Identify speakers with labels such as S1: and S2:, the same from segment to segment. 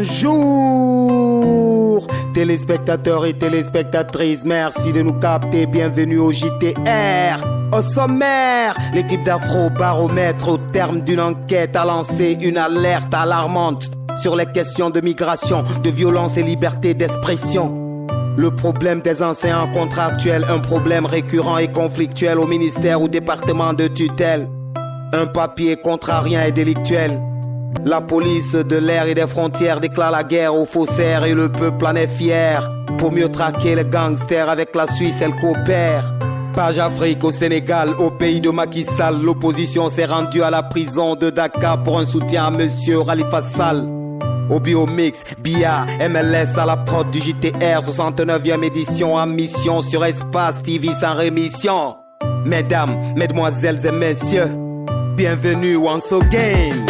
S1: Bonjour téléspectateurs et téléspectatrices, merci de nous capter, bienvenue au JTR. Au sommaire, l'équipe d'Afro-Baromètre au terme d'une enquête a lancé une alerte alarmante sur les questions de migration, de violence et liberté d'expression. Le problème des enseignants contractuels, un problème récurrent et conflictuel au ministère ou département de tutelle. Un papier contrariant et délictuel. La police de l'air et des frontières déclare la guerre aux faussaires et le peuple en est fier. Pour mieux traquer les gangsters, avec la Suisse elle coopère. Page Afrique au Sénégal, au pays de Macky Sall, l'opposition s'est rendue à la prison de Dakar pour un soutien à monsieur Khalifa Sall. Au Biomix, BIA, MLS à la prod du JTR, 69e édition en mission sur Espace TV sans rémission. Mesdames, mesdemoiselles et messieurs, bienvenue once again.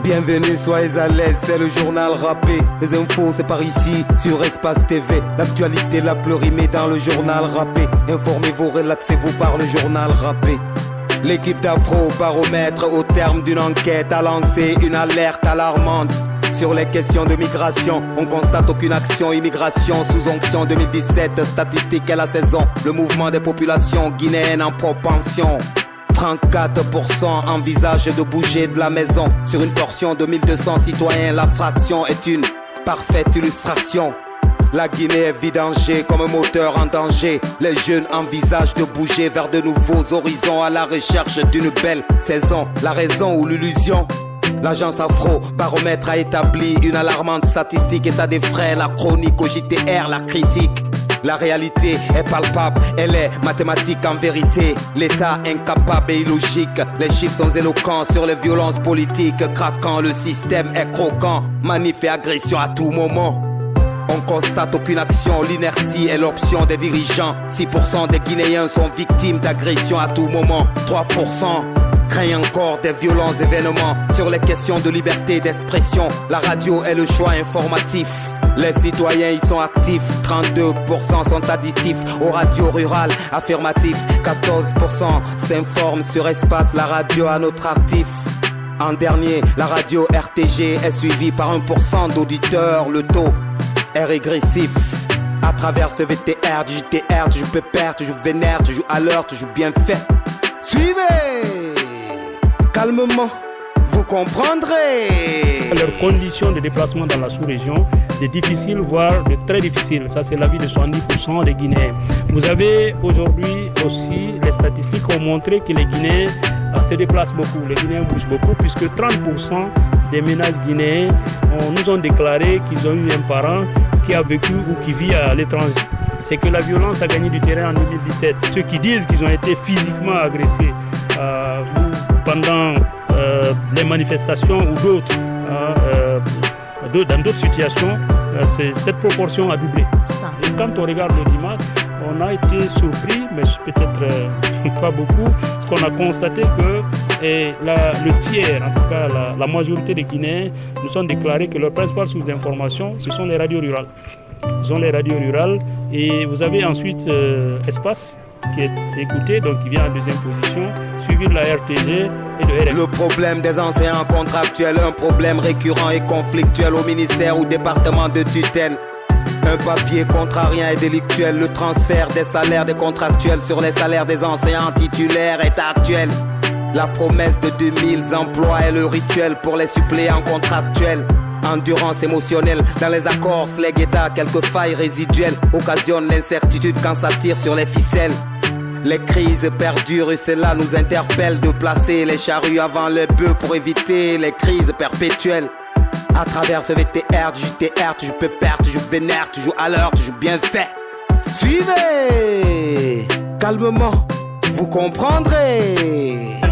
S1: Bienvenue, soyez à l'aise, c'est le journal rappé. Les infos, c'est par ici, sur Espace TV. L'actualité la plus rimée dans le journal rappé. Informez-vous, relaxez-vous par le journal rappé. L'équipe d'Afro-Baromètre, au terme d'une enquête, a lancé une alerte alarmante sur les questions de migration. On constate aucune action immigration sous onction 2017. Statistique et la saison, le mouvement des populations guinéennes en propension. 34% envisagent de bouger de la maison. Sur une portion de 1200 citoyens, la fraction est une parfaite illustration. La Guinée est vidangée comme un moteur en danger. Les jeunes envisagent de bouger vers de nouveaux horizons à la recherche d'une belle saison. La raison ou l'illusion? L'agence Afro-Baromètre a établi une alarmante statistique et ça défraie la chronique au JTR, la critique. La réalité est palpable, elle est mathématique en vérité. L'État incapable et illogique, les chiffres sont éloquents sur les violences politiques. Craquant, le système est croquant, manif et agression à tout moment. On constate aucune action, l'inertie est l'option des dirigeants. 6% des Guinéens sont victimes d'agression à tout moment. 3% craignent encore des violents événements. Sur les questions de liberté d'expression, la radio est le choix informatif. Les citoyens y sont actifs, 32% sont additifs aux radios rurales, affirmatifs, 14% s'informent sur Espace, la radio à notre actif. En dernier, la radio RTG est suivie par 1% d'auditeurs, le taux est régressif. À travers ce VTR, du JTR, tu joues pépère, tu joues vénère, tu joues à l'heure, tu joues bien fait. Suivez calmement, vous comprendrez.
S2: Leurs conditions de déplacement dans la sous-région, de difficiles, voire de très difficiles. Ça, c'est l'avis de 70% des Guinéens. Vous avez aujourd'hui aussi, les statistiques ont montré que les Guinéens se déplacent beaucoup. Les Guinéens bougent beaucoup, puisque 30% des ménages guinéens nous ont déclaré qu'ils ont eu un parent qui a vécu ou qui vit à l'étranger. C'est que la violence a gagné du terrain en 2017. Ceux qui disent qu'ils ont été physiquement agressés pendant les manifestations ou d'autres, dans d'autres situations, cette proportion a doublé. Et quand on regarde l'audimat, on a été surpris, mais peut-être pas beaucoup, parce qu'on a constaté que le tiers, en tout cas la majorité des Guinéens, nous ont déclaré que leur principale source d'information, ce sont les radios rurales. Ce sont les radios rurales, et vous avez ensuite Espace, qui est écouté, donc qui vient en deuxième position, suivi de la RTG et de RF.
S1: Le problème des enseignants contractuels, un problème récurrent et conflictuel au ministère ou département de tutelle. Un papier contrariant et délictuel, le transfert des salaires des contractuels sur les salaires des enseignants titulaires est actuel. La promesse de 2000 emplois est le rituel pour les suppléants contractuels. Endurance émotionnelle dans les accords, Slegeta, quelques failles résiduelles occasionnent l'incertitude quand ça tire sur les ficelles. Les crises perdurent et cela nous interpelle de placer les charrues avant les bœufs pour éviter les crises perpétuelles. À travers ce VTR, du JTR, tu joues pépère, tu joues vénère, tu joues à l'heure, tu joues bien fait. Suivez calmement, vous comprendrez.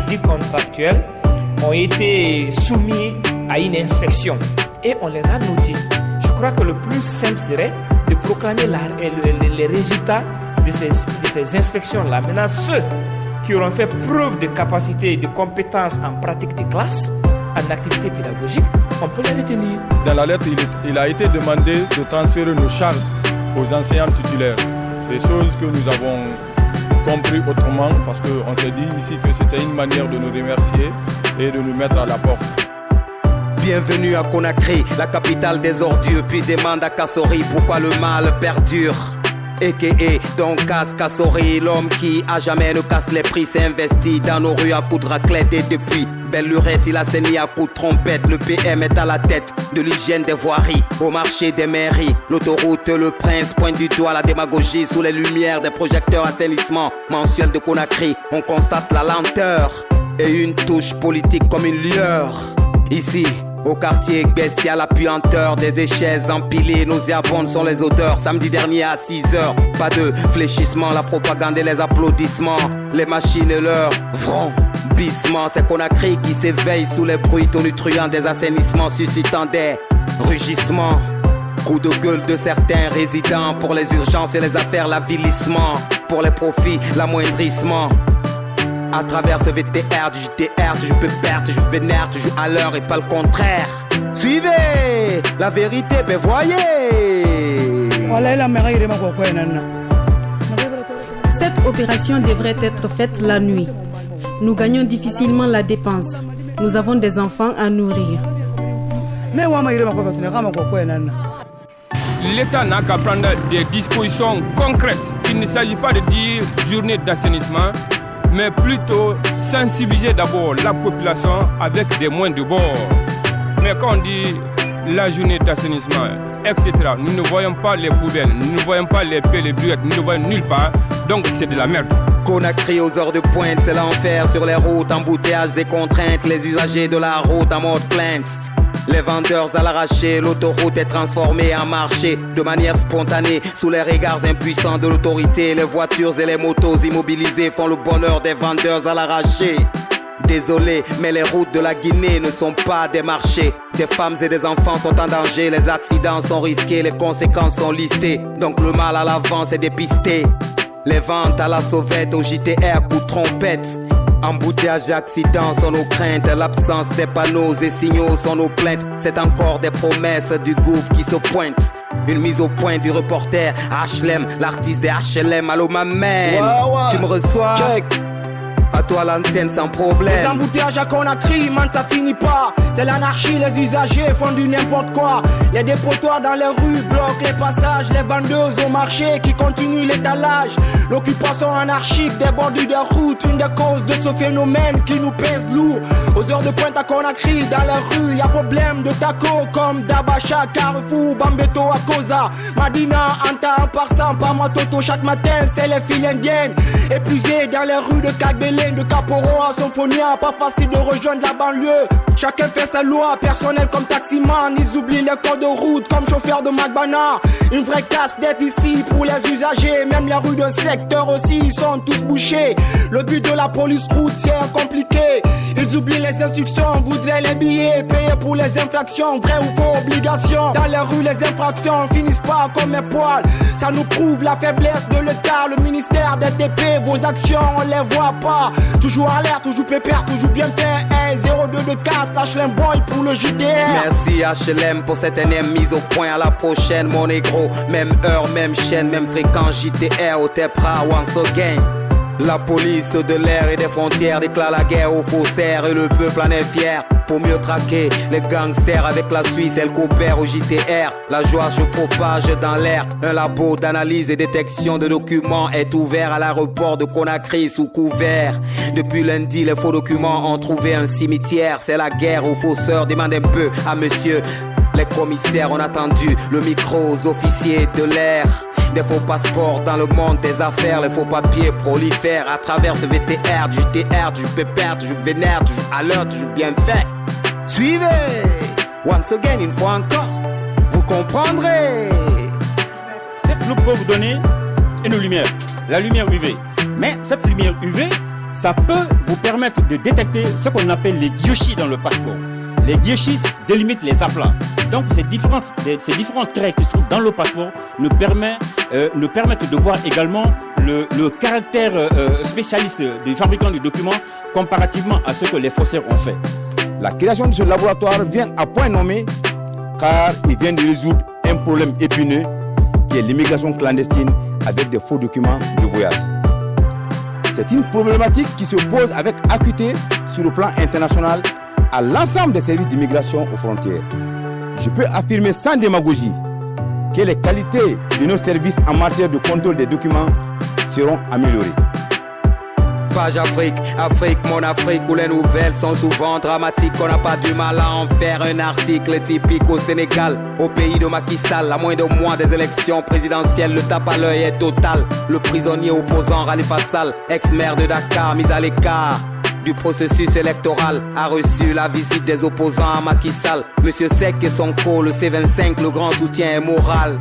S3: Les contractuels ont été soumis à une inspection et on les a notés. Je crois que le plus simple serait de proclamer les résultats de ces inspections-là. Maintenant, ceux qui auront fait preuve de capacité et de compétences en pratique de classe, en activité pédagogique, on peut les retenir.
S4: Dans la lettre, il a été demandé de transférer nos charges aux enseignants titulaires. Des choses que nous avons compris autrement parce qu'on s'est dit ici que c'était une manière de nous remercier et de nous mettre à la porte.
S1: Bienvenue à Conakry, la capitale des ordures. Puis demande à Kassori pourquoi le mal perdure. A.K.A. Don Casse Kassori, l'homme qui à jamais ne casse les prix, s'est investi dans nos rues à coups de raclette. Et depuis belle lurette, il a saigné à coups de trompette. Le PM est à la tête de l'hygiène des voiries, au marché des mairies. L'autoroute, le prince pointe du doigt la démagogie sous les lumières des projecteurs assainissement mensuel de Conakry. On constate la lenteur et une touche politique comme une lueur. Ici, au quartier Bessia, la puanteur des déchets empilés, nauséabondes sont les odeurs. Samedi dernier à 6h, pas de fléchissement, la propagande et les applaudissements. Les machines et leur vrombissement. C'est Conakry qui s'éveille sous les bruits tonitruants des assainissements, suscitant des rugissements. Coup de gueule de certains résidents pour les urgences et les affaires, l'avilissement. Pour les profits, l'amoindrissement. À travers ce VTR, du JTR, tu peux perdre, tu joues vénère, tu joues à l'heure et pas le contraire. Suivez la vérité, ben voyez.
S5: Cette opération devrait être faite la nuit. Nous gagnons difficilement la dépense. Nous avons des enfants à nourrir.
S6: L'État n'a qu'à prendre des dispositions concrètes. Il ne s'agit pas de dire journée d'assainissement, mais plutôt sensibiliser d'abord la population avec des moyens de bord. Mais quand on dit la journée d'assainissement, etc., nous ne voyons pas les poubelles, nous ne voyons pas les pelles, les buettes, nous ne voyons nulle part, donc c'est de la merde.
S1: Conakry aux heures de pointe, c'est l'enfer sur les routes, embouteillages et contraintes, les usagers de la route en mode plainte. Les vendeurs à l'arraché, l'autoroute est transformée en marché de manière spontanée sous les regards impuissants de l'autorité. Les voitures et les motos immobilisées font le bonheur des vendeurs à l'arraché. Désolé, mais les routes de la Guinée ne sont pas des marchés. Des femmes et des enfants sont en danger, les accidents sont risqués, les conséquences sont listées. Donc le mal à l'avance est dépisté. Les ventes à la sauvette, au JTR, coup de trompette. Embouteillage et accidents sont nos craintes. L'absence des panneaux et signaux sont nos plaintes. C'est encore des promesses du gouffre qui se pointent. Une mise au point du reporter HLM, l'artiste des HLM. Allô ma mère, tu me reçois? Check. À toi l'antenne sans problème.
S7: Les embouteillages à Conakry, man, ça finit pas. C'est l'anarchie, les usagers font du n'importe quoi. Les dépotoirs dans les rues bloquent les passages. Les vendeuses au marché qui continuent l'étalage. L'occupation anarchique des bordures des routes, une des causes de ce phénomène qui nous pèse lourd. Aux heures de pointe à Conakry, dans les rues, y a problème de tacos comme Dabacha, Carrefour, Bambeto, Akosa, Madina, Anta, en passant par Matoto. Chaque matin, c'est les filles indiennes épuisées dans les rues de Kagbele, de Caporo à Symphonia. Pas facile de rejoindre la banlieue. Chacun fait sa loi, personnel comme taximan. Ils oublient les codes de route comme chauffeur de Magbana. Une vraie casse-tête ici pour les usagers. Même les rues de secteur aussi sont tous bouchées. Le but de la police routière compliqué. Ils oublient les instructions, voudraient les billets, payer pour les infractions, vrai ou faux obligation. Dans les rues, les infractions finissent pas comme mes poils. Ça nous prouve la faiblesse de l'État, le ministère des TP. Vos actions, on les voit pas. Toujours alerte, toujours pépère, toujours bien fait. Hey, 0224, HLM Boy pour le JTR.
S1: Merci HLM pour cette énième mise au point. À la prochaine, mon négro. Même heure, même chaîne, même fréquence. JTR au Tepra, once again. La police de l'air et des frontières déclare la guerre aux faussaires et le peuple en est fier. Pour mieux traquer les gangsters avec la Suisse, elle coopère au JTR. La joie se propage dans l'air. Un labo d'analyse et détection de documents est ouvert à l'aéroport de Conakry sous couvert. Depuis lundi, les faux documents ont trouvé un cimetière. C'est la guerre aux fausseurs. Demande un peu à monsieur. Les commissaires ont attendu le micro aux officiers de l'air. Des faux passeports dans le monde des affaires. Les faux papiers prolifèrent à travers ce VTR, du JTR, du pépère, du vénère, du à l'heure, du bien fait. Suivez, once again, une fois encore, vous comprendrez.
S8: Cette loupe peut vous donner une lumière, la lumière UV. Mais cette lumière UV, ça peut vous permettre de détecter ce qu'on appelle les guillochis dans le passeport. Les guillochis délimitent les aplats. Donc ces différents traits qui se trouvent dans le passeport nous permettent de voir également le caractère spécialiste du fabricant du document comparativement à ce que les faussaires ont fait.
S9: La création de ce laboratoire vient à point nommé car il vient de résoudre un problème épineux qui est l'immigration clandestine avec des faux documents de voyage. C'est une problématique qui se pose avec acuité sur le plan international à l'ensemble des services d'immigration aux frontières. Je peux affirmer sans démagogie que les qualités de nos services en matière de contrôle des documents seront améliorées.
S1: Page Afrique, Afrique, mon Afrique, où les nouvelles sont souvent dramatiques. On n'a pas du mal à en faire un article typique au Sénégal, au pays de Macky Sall. À moins de mois des élections présidentielles, le tape à l'œil est total. Le prisonnier opposant Khalifa Sall, ex-maire de Dakar, mis à l'écart du processus électoral, a reçu la visite des opposants à Macky Sall. Monsieur Seck et son co, le C25, le grand soutien est moral.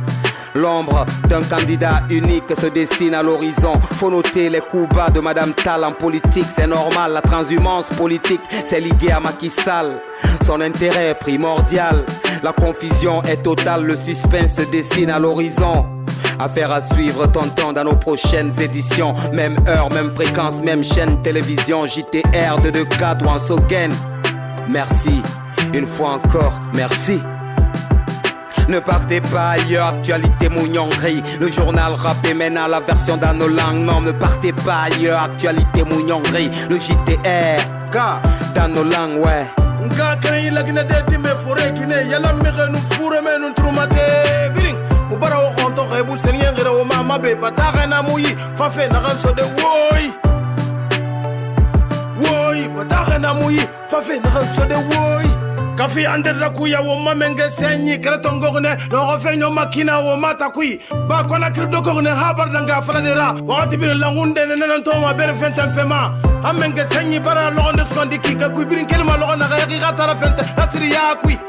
S1: L'ombre d'un candidat unique se dessine à l'horizon. Faut noter les coups bas de Madame Tall en politique, c'est normal. La transhumance politique s'est liguée à Macky Sall. Son intérêt est primordial. La confusion est totale, le suspense se dessine à l'horizon. Affaire à suivre, tonton, dans nos prochaines éditions. Même heure, même fréquence, même chaîne télévision. JTR de 2-4 ou en Sogen. Merci, une fois encore, merci. Ne partez pas ailleurs, actualité mougnonerie. Le journal rap est maintenant la version d'Anolang. Non, ne partez pas ailleurs, actualité mougnonerie. Le JTR, d'Anolang, ouais.
S10: Nga kani lagina deti me fure kine yala mege nu fure me nu trumate biring mubara o konto khebu senyen gira o mama be bataka na muyi fafe na ganso de woy bataka na muyi fafe na ganso de woy kafi ander da kuya wo mamenge senyi kretongo ne no refenyo makina wo mata kui ba kona krdo ko ne habar danga falanera wati bir langunde ne nan to ma ber fentam fema amenge senyi bara logonde skondi ki ka kui birin kelma logona ga ga tara fenta nasri ya kui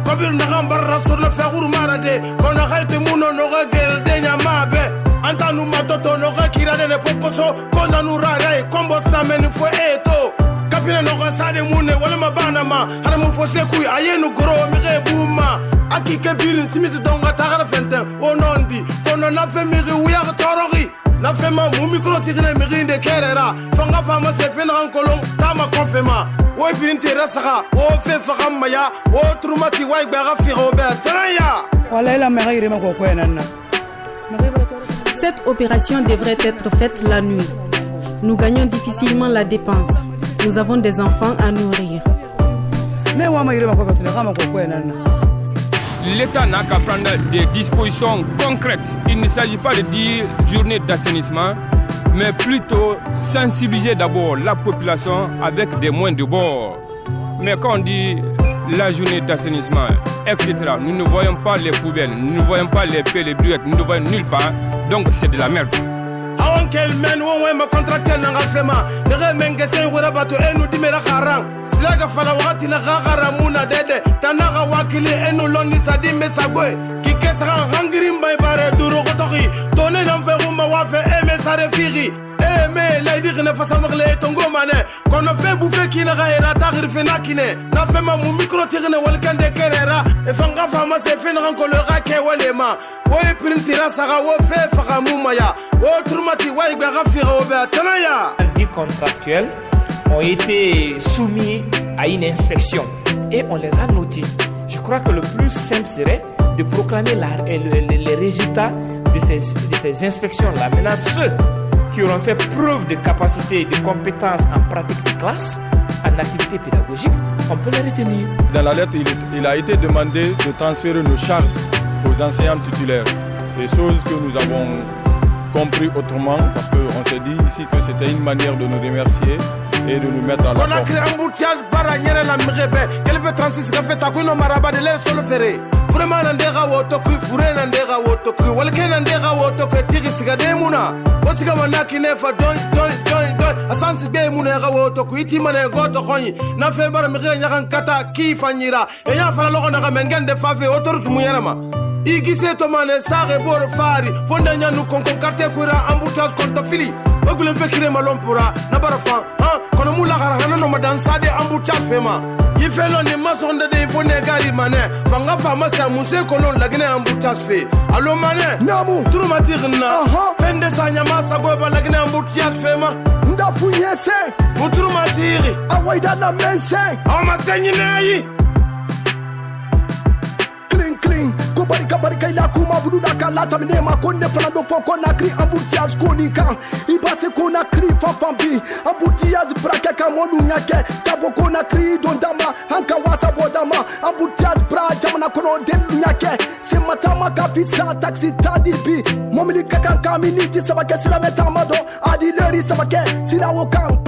S10: kobir na gambar rasul na fagur marade kona khayte muno no ga gel de nya mabe anta nu matoto no ga kirane ne poposo koza nu rara e kombos na menu fo eto kapile no ga sade mune wala mabana ma hana mu fo sekui ayenu goro mi ge buma akike birin simiti donga tagara fenta onondi kono na fe mi wiya torori na fe ma mu micro tigre mi rinde kerera fanga fama se fe na kolon tama konfema o birin tera saka o fe fakam ya o trumati wa gba ga fi robert traya
S11: wala la meri ma ko ko enana.
S5: Cette opération devrait être faite la nuit. Nous gagnons difficilement la dépense. Nous avons des enfants à nourrir.
S6: L'État n'a qu'à prendre des dispositions concrètes. Il ne s'agit pas de dire journée d'assainissement, mais plutôt sensibiliser d'abord la population avec des moyens de bord. Mais quand on dit la journée d'assainissement, etc., nous ne voyons pas les poubelles, nous ne voyons pas les pelles, les buettes, nous ne voyons nulle part. Donc c'est de la merde.
S10: Quel men wo ma contractel na ngafema ne menge sen wora bato enu dimera kharang silaga fala wakati na khara muna dede tanaga wakili enu loni sadime sagwe kikesa hangiri mbay bare duro gotoki tone na mfero ma wafe eme sare firi eme la dirne fasa magle tongo mane kono fe boufe kina gaira takhir fena kine na fema mu micro tirne wal kande kerera e fanga fama se fena ko le rake walema wo printira saga wo fe fakamu maya wo turmati wa igba gafira wo ba tanaya.
S3: Les contractuels ont été soumis à une inspection et on les a notés. Je crois que le plus simple serait de proclamer les résultats de ces inspections-là. Maintenant, ceux qui auront fait preuve de capacité et de compétences en pratique de classe, en activité pédagogique, on peut les retenir.
S4: Dans la lettre, il a été demandé de transférer nos charges aux enseignants titulaires. Des choses que nous avons compris autrement parce qu'on s'est dit ici que c'était une manière de nous remercier et de nous mettre en accord.
S10: On a créé un embouteillage baranière la mrebe. Quel fait 36 café takuno maraba de l'air sur le ferré. Vraiment nandera wotoku, fure nandera wotoku, walke nandera wotoku, tiri sigade muna. Osiga manaki nefa don. Asansi be munera wotoku, iti mane goto khoni. Na fe bara mire nyakan kata ki fanyira. E ya fala logo na mengende fave otoru muyarama. Igise tomane sare bor fari fonda nyanu konkon karte kuira embouteillage konta fili ogule fekire malompura na barafa kono mula gara no madan sade embouteillage fema yifelo ni masonde de fone gari mane fanga fama sa muse kolon lagine embouteillage fe allo mane
S7: namu
S10: trumatirna fende sanya masa go ba lagine embouteillage fema
S7: ndafu yese
S10: mutrumatiri
S7: awaida la mense
S10: ama senyinayi
S7: barika ila kuma budu da kala tamine ma konne fana do fo kona kri embouteillage koni kan ibase kona kri fanfambi embouteillage braka kamonu nyake kabo kona kri don dama hanka wasa bodama embouteillage bra jamana kono del nyake si matama kafisa taxi tadibi momili kakan kaminiti sabake sila metamado adileri sabake sila wokan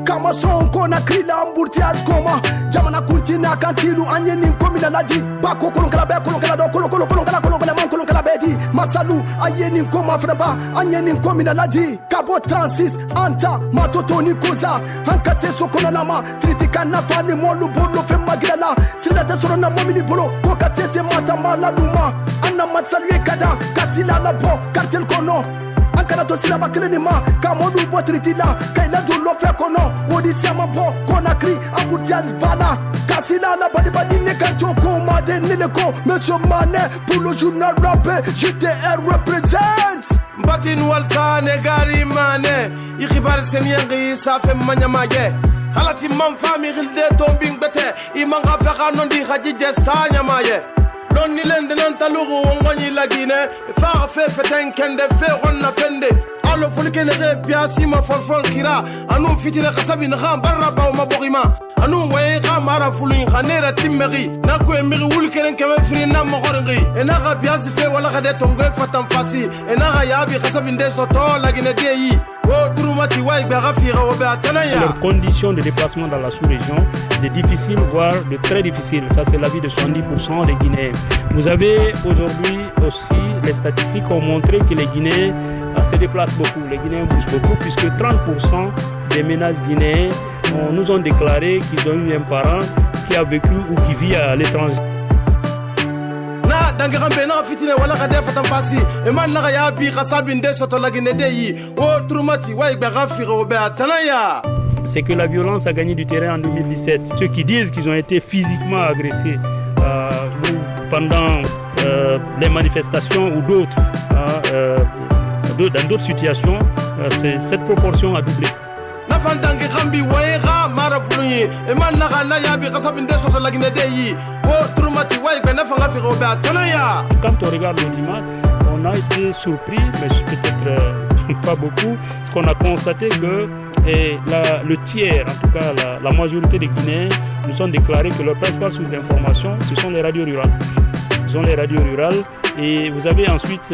S7: kama son kona krila embouteillage koma jamana kuntina kantilu anyeni komina ladi bako kolonkala be kolonkala do kolonkala man kolonkala bedi masalu ayeni koma fraba anyeni komina ladi kabo 36 anta matoto ni koza hanka se sokona lama tritika nafani molu bolo fe magidala silata sorona momili bolo ko katse mata malaluma anna matsalwe kada kasila labo cartel kono ankara to sila bakleni ma kamodu botritila kaila do lofre kono odisiama bo konakri embouteillage bala kasila la badi ne kancho ko made nileko monsieur Mané pour le journal rap JTR represents
S10: Mbatin walsane gari Mané ikhbar senyangi safe manyamaye halati man fami gilde tombing bete imanga faka nondi khajije sanya maye non ni lende nan talugo wongoni lagine fa fe feten kende fe ronna fende allo fulkene re piasi ma folfol kira anu fitile khasabi na barra ba ma bogima anu way khamara fulin khanera timmeri nako emiri wulkenen keme fri na mo goringi ena ga piasi fe wala ga de tongo fatam fasi ena ga yabi khasabi nde soto lagine deyi.
S2: Leurs conditions de déplacement dans la sous-région, de difficiles voire de très difficiles. Ça, c'est l'avis de 70% des Guinéens. Vous avez aujourd'hui aussi, les statistiques ont montré que les Guinéens se déplacent beaucoup. Les Guinéens bougent beaucoup puisque 30% des ménages guinéens nous ont déclaré qu'ils ont eu un parent qui a vécu ou qui vit à l'étranger.
S10: Dangarambe na fitine wala ga defa tanfasi e man na ya bi khasabi nde soto lagine deyi o trumati way be gafiro be atanaya.
S2: C'est que la violence a gagné du terrain en 2017. Ceux qui disent qu'ils ont été physiquement agressés pendant les manifestations ou d'autres dans d'autres situations, cette proportion a doublé.
S10: Nafandangi gambi wayga mara fulunyi e man na na ya bi khasabi nde soto lagine deyi o trumati way be na fanga firo be atanaya.
S2: Quand on regarde l'audimat, on a été surpris, mais peut-être pas beaucoup, parce qu'on a constaté que le tiers, en tout cas la majorité des Guinéens, nous ont déclaré que leur principale source d'information, ce sont les radios rurales. Ce sont les radios rurales. Et vous avez ensuite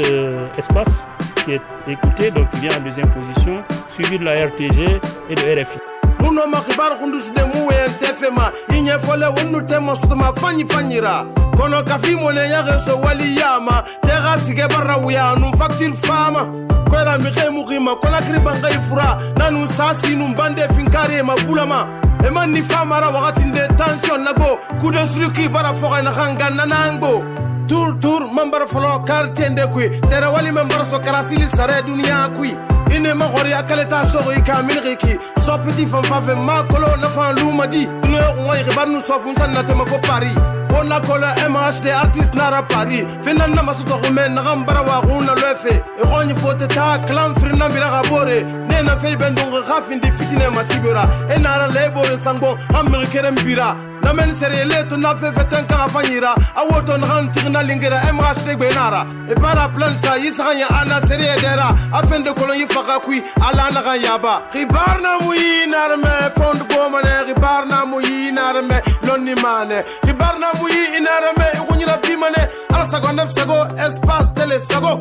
S2: Espace, qui est écouté, donc qui vient en deuxième position, suivi de la RTG et de RFI.
S10: Muno makibar kundus de muwen tefema inye fole wonu tema sutuma fanyira kono kafi mone yage so wali yama tega sige barra wuya nu facture fama kwera mi khemu khima kona kriba ngai fura nanu sasi nu bande finkare mabulama e man ni fama ra wakati de tension nago kudo suluki bara foga na khanga nanango tour mambara folo quartier ndekui tera wali mambara so karasili sare dunia kui ine ma khori akaleta sogo ikamil riki so petit fanfa fe ma kolo na fan lumadi ne ngoy khibanu so fun san na tema ko Paris on a kola MH des artistes nara Paris finan na maso to men na gambara wa guna lefe e khoni fote ta clan frina mira gabore ne na fe bendong khafin di fitine masibura e nara lebore sango amerikere mbira na men serele to na fe feten ka fanyira awoto na han tigna lingira MH de benara e para planta yisanya ana serie dera afin de kolon yifaka kui ala na yaba khibarna muyina me fond bomane khibarna muyina me lonni mane khibarna muyi inarame kunyira bimane ala sago nef sago espace télé sago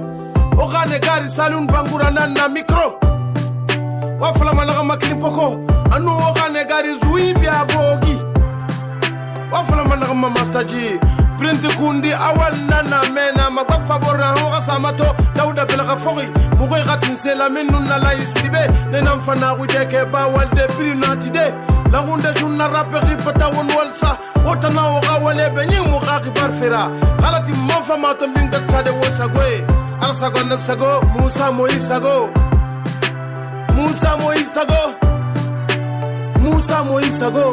S10: o khane gari salun bangura na micro wa fala mana makli poko anu o khane gari zui bia bogi wa fala mana mastaji print kundi awal nana mena magak faborna ho gasamato dauda belga fogi bugoy khatin sela minun na la isribe nenam fana wudeke ba walde prinatide la ngunde junna raperi pata won walsa otana o gawale benyi mu khaki barfira galati mafa ma to bin dat sade wo sagwe al sago nab sago Musa Moïse sago Musa Moïse sago